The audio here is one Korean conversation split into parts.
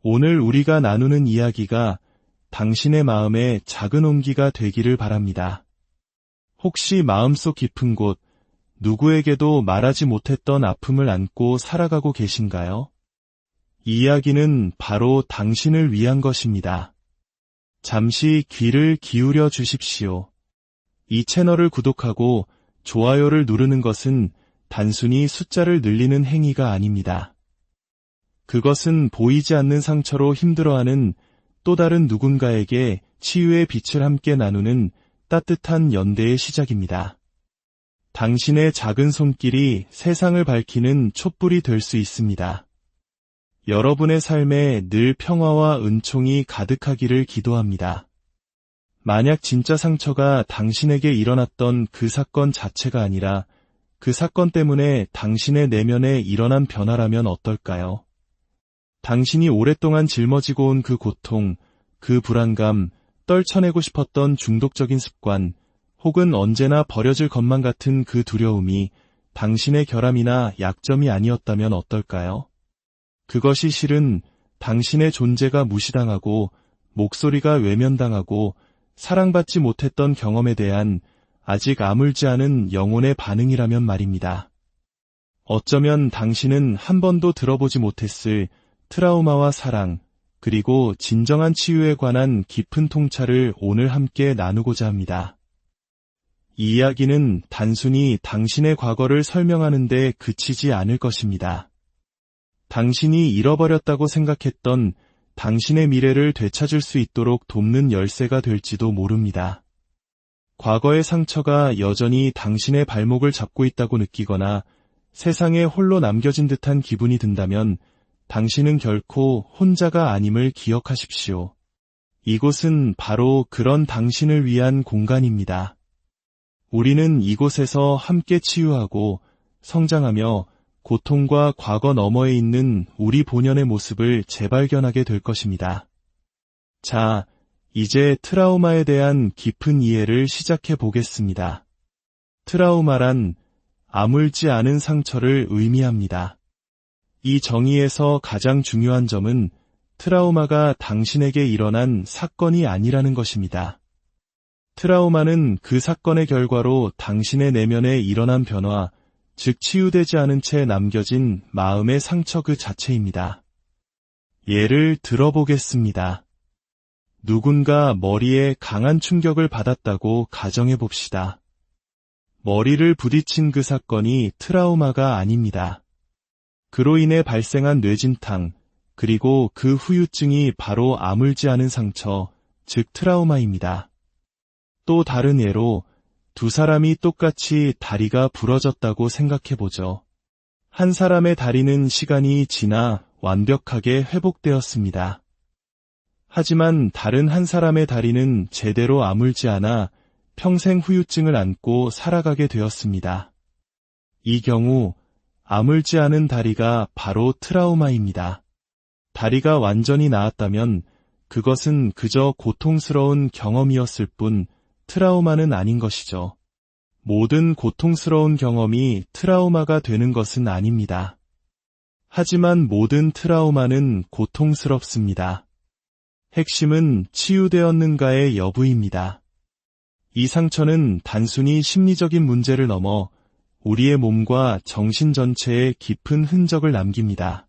오늘 우리가 나누는 이야기가 당신의 마음에 작은 온기가 되기를 바랍니다. 혹시 마음속 깊은 곳, 누구에게도 말하지 못했던 아픔을 안고 살아가고 계신가요? 이 이야기는 바로 당신을 위한 것입니다. 잠시 귀를 기울여 주십시오. 이 채널을 구독하고 좋아요를 누르는 것은 단순히 숫자를 늘리는 행위가 아닙니다. 그것은 보이지 않는 상처로 힘들어하는 또 다른 누군가에게 치유의 빛을 함께 나누는 따뜻한 연대의 시작입니다. 당신의 작은 손길이 세상을 밝히는 촛불이 될 수 있습니다. 여러분의 삶에 늘 평화와 은총이 가득하기를 기도합니다. 만약 진짜 상처가 당신에게 일어났던 그 사건 자체가 아니라 그 사건 때문에 당신의 내면에 일어난 변화라면 어떨까요? 당신이 오랫동안 짊어지고 온 그 고통, 그 불안감, 떨쳐내고 싶었던 중독적인 습관, 혹은 언제나 버려질 것만 같은 그 두려움이 당신의 결함이나 약점이 아니었다면 어떨까요? 그것이 실은 당신의 존재가 무시당하고 목소리가 외면당하고 사랑받지 못했던 경험에 대한 아직 아물지 않은 영혼의 반응이라면 말입니다. 어쩌면 당신은 한 번도 들어보지 못했을 트라우마와 사랑, 그리고 진정한 치유에 관한 깊은 통찰을 오늘 함께 나누고자 합니다. 이 이야기는 단순히 당신의 과거를 설명하는 데 그치지 않을 것입니다. 당신이 잃어버렸다고 생각했던 당신의 미래를 되찾을 수 있도록 돕는 열쇠가 될지도 모릅니다. 과거의 상처가 여전히 당신의 발목을 잡고 있다고 느끼거나 세상에 홀로 남겨진 듯한 기분이 든다면 당신은 결코 혼자가 아님을 기억하십시오. 이곳은 바로 그런 당신을 위한 공간입니다. 우리는 이곳에서 함께 치유하고 성장하며 고통과 과거 너머에 있는 우리 본연의 모습을 재발견하게 될 것입니다. 자, 이제 트라우마에 대한 깊은 이해를 시작해 보겠습니다. 트라우마란 아물지 않은 상처를 의미합니다. 이 정의에서 가장 중요한 점은 트라우마가 당신에게 일어난 사건이 아니라는 것입니다. 트라우마는 그 사건의 결과로 당신의 내면에 일어난 변화, 즉 치유되지 않은 채 남겨진 마음의 상처 그 자체입니다. 예를 들어보겠습니다. 누군가 머리에 강한 충격을 받았다고 가정해 봅시다. 머리를 부딪힌 그 사건이 트라우마가 아닙니다. 그로 인해 발생한 뇌진탕, 그리고 그 후유증이 바로 아물지 않은 상처, 즉 트라우마입니다. 또 다른 예로 두 사람이 똑같이 다리가 부러졌다고 생각해보죠. 한 사람의 다리는 시간이 지나 완벽하게 회복되었습니다. 하지만 다른 한 사람의 다리는 제대로 아물지 않아 평생 후유증을 안고 살아가게 되었습니다. 이 경우 아물지 않은 다리가 바로 트라우마입니다. 다리가 완전히 나았다면 그것은 그저 고통스러운 경험이었을 뿐 트라우마는 아닌 것이죠. 모든 고통스러운 경험이 트라우마가 되는 것은 아닙니다. 하지만 모든 트라우마는 고통스럽습니다. 핵심은 치유되었는가의 여부입니다. 이 상처는 단순히 심리적인 문제를 넘어 우리의 몸과 정신 전체에 깊은 흔적을 남깁니다.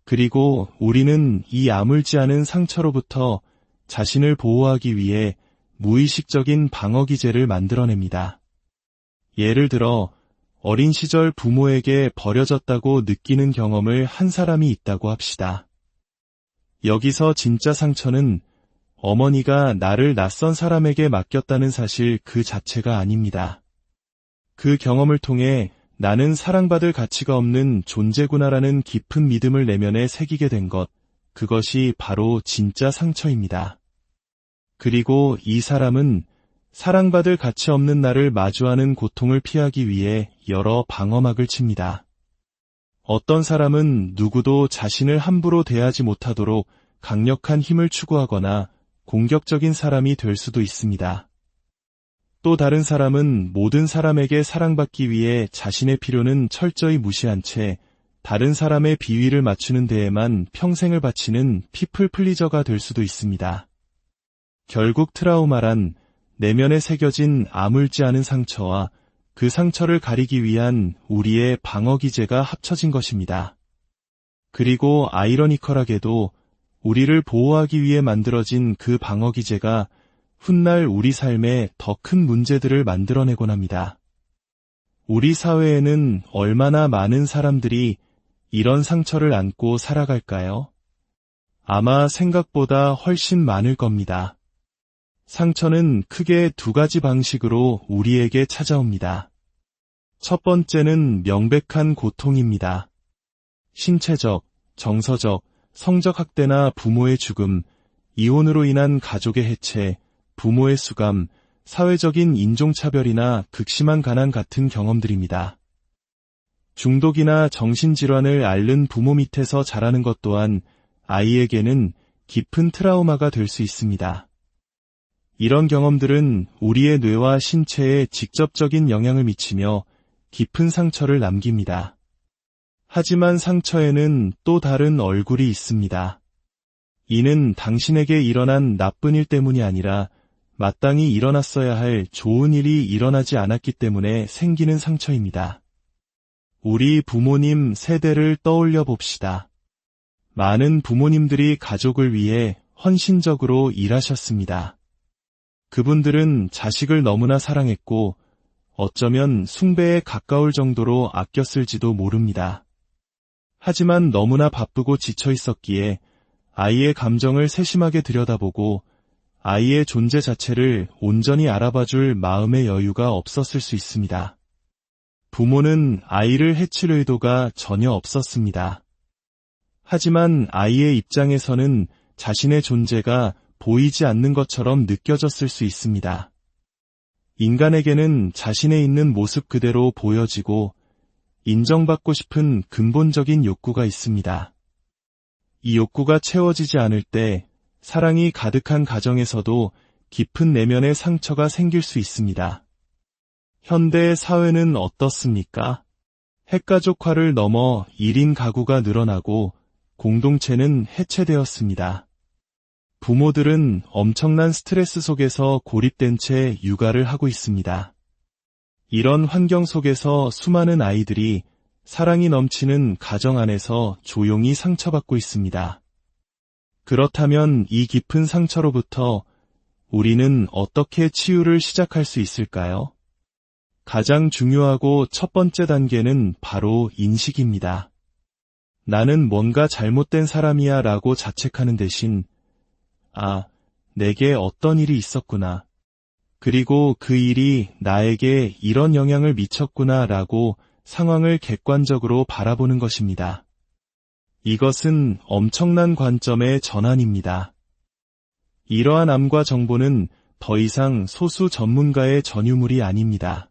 그리고 우리는 이 아물지 않은 상처로부터 자신을 보호하기 위해 무의식적인 방어기제를 만들어냅니다. 예를 들어 어린 시절 부모에게 버려졌다고 느끼는 경험을 한 사람이 있다고 합시다. 여기서 진짜 상처는 어머니가 나를 낯선 사람에게 맡겼다는 사실 그 자체가 아닙니다. 그 경험을 통해 나는 사랑받을 가치가 없는 존재구나라는 깊은 믿음을 내면에 새기게 된 것, 그것이 바로 진짜 상처입니다. 그리고 이 사람은 사랑받을 가치 없는 나를 마주하는 고통을 피하기 위해 여러 방어막을 칩니다. 어떤 사람은 누구도 자신을 함부로 대하지 못하도록 강력한 힘을 추구하거나 공격적인 사람이 될 수도 있습니다. 또 다른 사람은 모든 사람에게 사랑받기 위해 자신의 필요는 철저히 무시한 채 다른 사람의 비위를 맞추는 데에만 평생을 바치는 피플 플리저가 될 수도 있습니다. 결국 트라우마란 내면에 새겨진 아물지 않은 상처와 그 상처를 가리기 위한 우리의 방어 기제가 합쳐진 것입니다. 그리고 아이러니컬하게도 우리를 보호하기 위해 만들어진 그 방어 기제가 훗날 우리 삶에 더 큰 문제들을 만들어내곤 합니다. 우리 사회에는 얼마나 많은 사람들이 이런 상처를 안고 살아갈까요? 아마 생각보다 훨씬 많을 겁니다. 상처는 크게 두 가지 방식으로 우리에게 찾아옵니다. 첫 번째는 명백한 고통입니다. 신체적, 정서적, 성적 학대나 부모의 죽음, 이혼으로 인한 가족의 해체, 부모의 수감, 사회적인 인종차별이나 극심한 가난 같은 경험들입니다. 중독이나 정신질환을 앓는 부모 밑에서 자라는 것 또한 아이에게는 깊은 트라우마가 될 수 있습니다. 이런 경험들은 우리의 뇌와 신체에 직접적인 영향을 미치며 깊은 상처를 남깁니다. 하지만 상처에는 또 다른 얼굴이 있습니다. 이는 당신에게 일어난 나쁜 일 때문이 아니라 마땅히 일어났어야 할 좋은 일이 일어나지 않았기 때문에 생기는 상처입니다. 우리 부모님 세대를 떠올려 봅시다. 많은 부모님들이 가족을 위해 헌신적으로 일하셨습니다. 그분들은 자식을 너무나 사랑했고 어쩌면 숭배에 가까울 정도로 아꼈을지도 모릅니다. 하지만 너무나 바쁘고 지쳐 있었기에 아이의 감정을 세심하게 들여다보고 아이의 존재 자체를 온전히 알아봐줄 마음의 여유가 없었을 수 있습니다. 부모는 아이를 해칠 의도가 전혀 없었습니다. 하지만 아이의 입장에서는 자신의 존재가 보이지 않는 것처럼 느껴졌을 수 있습니다. 인간에게는 자신의 있는 모습 그대로 보여지고 인정받고 싶은 근본적인 욕구가 있습니다. 이 욕구가 채워지지 않을 때 사랑이 가득한 가정에서도 깊은 내면의 상처가 생길 수 있습니다. 현대 사회는 어떻습니까? 핵가족화를 넘어 1인 가구가 늘어나고 공동체는 해체되었습니다. 부모들은 엄청난 스트레스 속에서 고립된 채 육아를 하고 있습니다. 이런 환경 속에서 수많은 아이들이 사랑이 넘치는 가정 안에서 조용히 상처받고 있습니다. 그렇다면 이 깊은 상처로부터 우리는 어떻게 치유를 시작할 수 있을까요? 가장 중요하고 첫 번째 단계는 바로 인식입니다. 나는 뭔가 잘못된 사람이야 라고 자책하는 대신 내게 어떤 일이 있었구나. 그리고 그 일이 나에게 이런 영향을 미쳤구나 라고 상황을 객관적으로 바라보는 것입니다. 이것은 엄청난 관점의 전환입니다. 이러한 암과 정보는 더 이상 소수 전문가의 전유물이 아닙니다.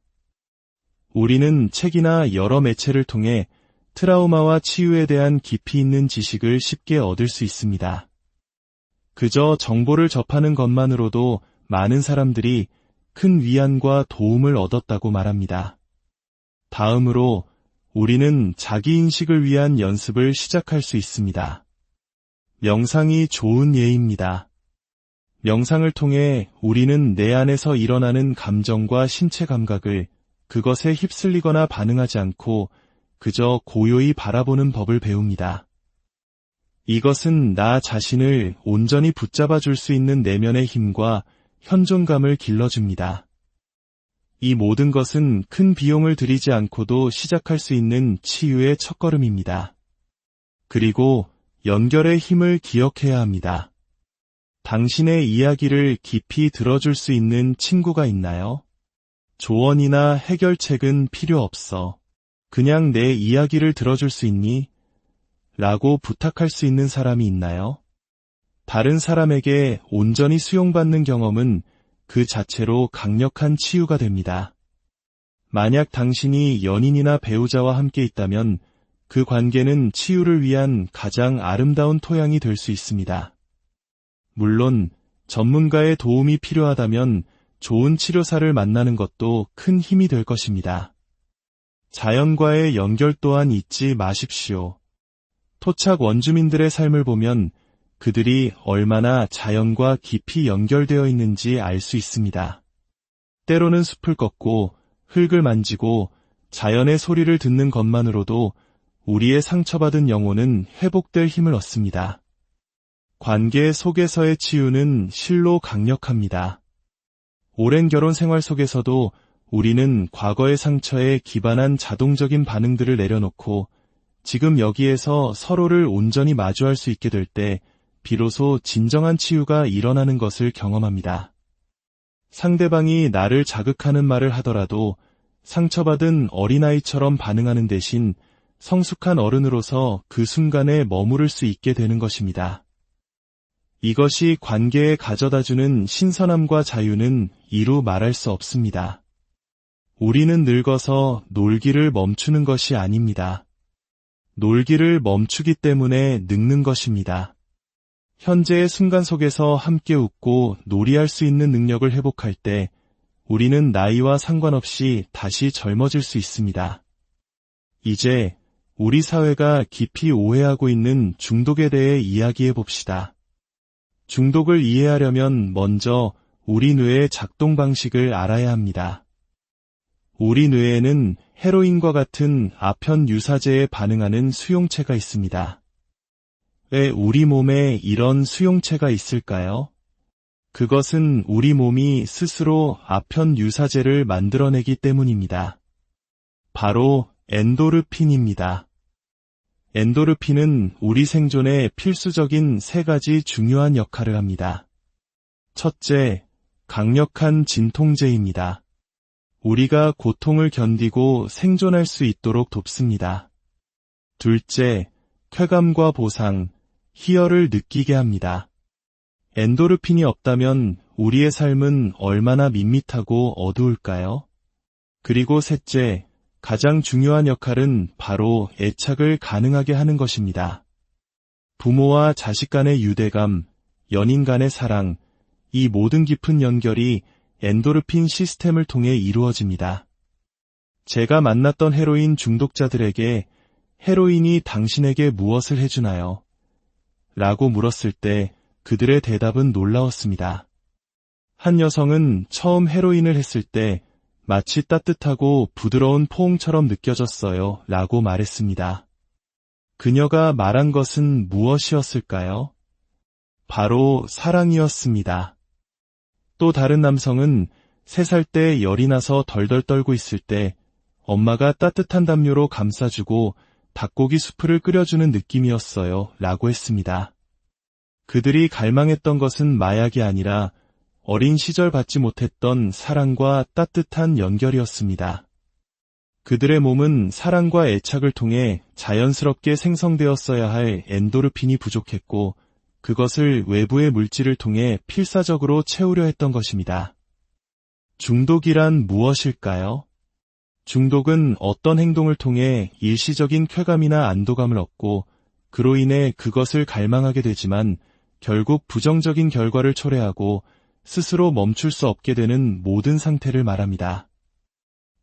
우리는 책이나 여러 매체를 통해 트라우마와 치유에 대한 깊이 있는 지식을 쉽게 얻을 수 있습니다. 그저 정보를 접하는 것만으로도 많은 사람들이 큰 위안과 도움을 얻었다고 말합니다. 다음으로 우리는 자기인식을 위한 연습을 시작할 수 있습니다. 명상이 좋은 예입니다. 명상을 통해 우리는 내 안에서 일어나는 감정과 신체 감각을 그것에 휩쓸리거나 반응하지 않고 그저 고요히 바라보는 법을 배웁니다. 이것은 나 자신을 온전히 붙잡아 줄 수 있는 내면의 힘과 현존감을 길러줍니다. 이 모든 것은 큰 비용을 들이지 않고도 시작할 수 있는 치유의 첫걸음입니다. 그리고 연결의 힘을 기억해야 합니다. 당신의 이야기를 깊이 들어줄 수 있는 친구가 있나요? 조언이나 해결책은 필요 없어. 그냥 내 이야기를 들어줄 수 있니? 라고 부탁할 수 있는 사람이 있나요? 다른 사람에게 온전히 수용받는 경험은 그 자체로 강력한 치유가 됩니다. 만약 당신이 연인이나 배우자와 함께 있다면 그 관계는 치유를 위한 가장 아름다운 토양이 될 수 있습니다. 물론 전문가의 도움이 필요하다면 좋은 치료사를 만나는 것도 큰 힘이 될 것입니다. 자연과의 연결 또한 잊지 마십시오. 토착 원주민들의 삶을 보면 그들이 얼마나 자연과 깊이 연결되어 있는지 알 수 있습니다. 때로는 숲을 걷고 흙을 만지고 자연의 소리를 듣는 것만으로도 우리의 상처받은 영혼은 회복될 힘을 얻습니다. 관계 속에서의 치유는 실로 강력합니다. 오랜 결혼 생활 속에서도 우리는 과거의 상처에 기반한 자동적인 반응들을 내려놓고 지금 여기에서 서로를 온전히 마주할 수 있게 될 때 비로소 진정한 치유가 일어나는 것을 경험합니다. 상대방이 나를 자극하는 말을 하더라도 상처받은 어린아이처럼 반응하는 대신 성숙한 어른으로서 그 순간에 머무를 수 있게 되는 것입니다. 이것이 관계에 가져다주는 신선함과 자유는 이루 말할 수 없습니다. 우리는 늙어서 놀기를 멈추는 것이 아닙니다. 놀기를 멈추기 때문에 늙는 것입니다. 현재의 순간 속에서 함께 웃고 놀이할 수 있는 능력을 회복할 때 우리는 나이와 상관없이 다시 젊어질 수 있습니다. 이제 우리 사회가 깊이 오해하고 있는 중독에 대해 이야기해 봅시다. 중독을 이해하려면 먼저 우리 뇌의 작동 방식을 알아야 합니다. 우리 뇌에는 헤로인과 같은 아편 유사제에 반응하는 수용체가 있습니다. 왜 우리 몸에 이런 수용체가 있을까요? 그것은 우리 몸이 스스로 아편 유사제를 만들어내기 때문입니다. 바로 엔도르핀입니다. 엔도르핀은 우리 생존에 필수적인 세 가지 중요한 역할을 합니다. 첫째, 강력한 진통제입니다. 우리가 고통을 견디고 생존할 수 있도록 돕습니다. 둘째, 쾌감과 보상, 희열을 느끼게 합니다. 엔도르핀이 없다면 우리의 삶은 얼마나 밋밋하고 어두울까요? 그리고 셋째, 가장 중요한 역할은 바로 애착을 가능하게 하는 것입니다. 부모와 자식 간의 유대감, 연인 간의 사랑, 이 모든 깊은 연결이 엔도르핀 시스템을 통해 이루어집니다. 제가 만났던 헤로인 중독자들에게 헤로인이 당신에게 무엇을 해주나요? 라고 물었을 때 그들의 대답은 놀라웠습니다. 한 여성은 처음 헤로인을 했을 때 마치 따뜻하고 부드러운 포옹처럼 느껴졌어요 라고 말했습니다. 그녀가 말한 것은 무엇이었을까요? 바로 사랑이었습니다. 또 다른 남성은 3살 때 열이 나서 덜덜 떨고 있을 때 엄마가 따뜻한 담요로 감싸주고 닭고기 수프를 끓여주는 느낌이었어요 라고 했습니다. 그들이 갈망했던 것은 마약이 아니라 어린 시절 받지 못했던 사랑과 따뜻한 연결이었습니다. 그들의 몸은 사랑과 애착을 통해 자연스럽게 생성되었어야 할 엔도르핀이 부족했고 그것을 외부의 물질을 통해 필사적으로 채우려 했던 것입니다. 중독이란 무엇일까요? 중독은 어떤 행동을 통해 일시적인 쾌감이나 안도감을 얻고 그로 인해 그것을 갈망하게 되지만 결국 부정적인 결과를 초래하고 스스로 멈출 수 없게 되는 모든 상태를 말합니다.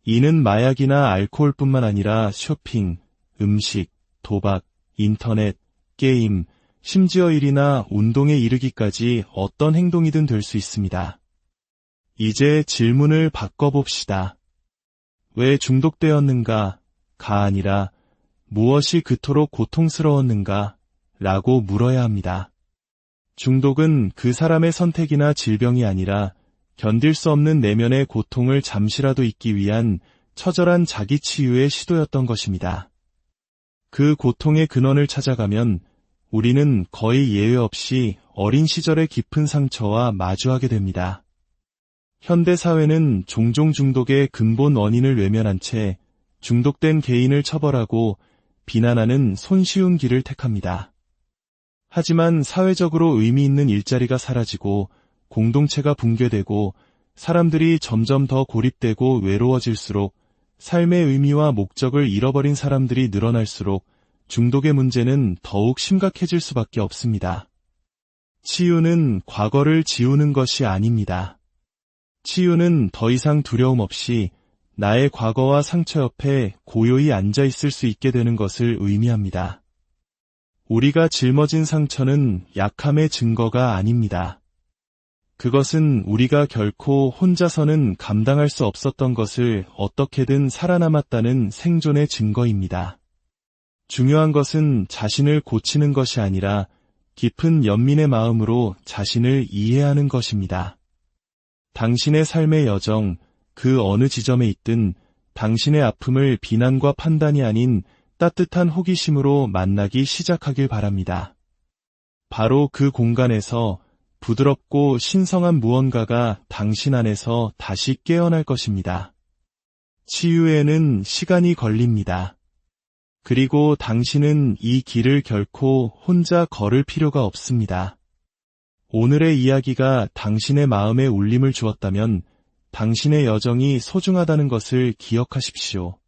이는 마약이나 알코올뿐만 아니라 쇼핑, 음식, 도박, 인터넷, 게임, 심지어 일이나 운동에 이르기까지 어떤 행동이든 될 수 있습니다. 이제 질문을 바꿔봅시다. 왜 중독되었는가? 가 아니라 무엇이 그토록 고통스러웠는가? 라고 물어야 합니다. 중독은 그 사람의 선택이나 질병이 아니라 견딜 수 없는 내면의 고통을 잠시라도 잊기 위한 처절한 자기 치유의 시도였던 것입니다. 그 고통의 근원을 찾아가면 우리는 거의 예외 없이 어린 시절의 깊은 상처와 마주하게 됩니다. 현대 사회는 종종 중독의 근본 원인을 외면한 채 중독된 개인을 처벌하고 비난하는 손쉬운 길을 택합니다. 하지만 사회적으로 의미 있는 일자리가 사라지고 공동체가 붕괴되고 사람들이 점점 더 고립되고 외로워질수록 삶의 의미와 목적을 잃어버린 사람들이 늘어날수록 중독의 문제는 더욱 심각해질 수밖에 없습니다. 치유는 과거를 지우는 것이 아닙니다. 치유는 더 이상 두려움 없이 나의 과거와 상처 옆에 고요히 앉아 있을 수 있게 되는 것을 의미합니다. 우리가 짊어진 상처는 약함의 증거가 아닙니다. 그것은 우리가 결코 혼자서는 감당할 수 없었던 것을 어떻게든 살아남았다는 생존의 증거입니다. 중요한 것은 자신을 고치는 것이 아니라 깊은 연민의 마음으로 자신을 이해하는 것입니다. 당신의 삶의 여정, 그 어느 지점에 있든 당신의 아픔을 비난과 판단이 아닌 따뜻한 호기심으로 만나기 시작하길 바랍니다. 바로 그 공간에서 부드럽고 신성한 무언가가 당신 안에서 다시 깨어날 것입니다. 치유에는 시간이 걸립니다. 그리고 당신은 이 길을 결코 혼자 걸을 필요가 없습니다. 오늘의 이야기가 당신의 마음에 울림을 주었다면 당신의 여정이 소중하다는 것을 기억하십시오.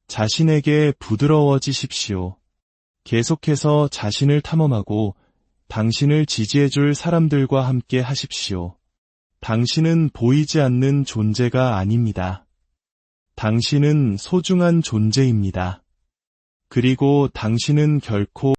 자신에게 부드러워지십시오. 계속해서 자신을 탐험하고 당신을 지지해줄 사람들과 함께 하십시오. 당신은 보이지 않는 존재가 아닙니다. 당신은 소중한 존재입니다. 그리고 당신은 결코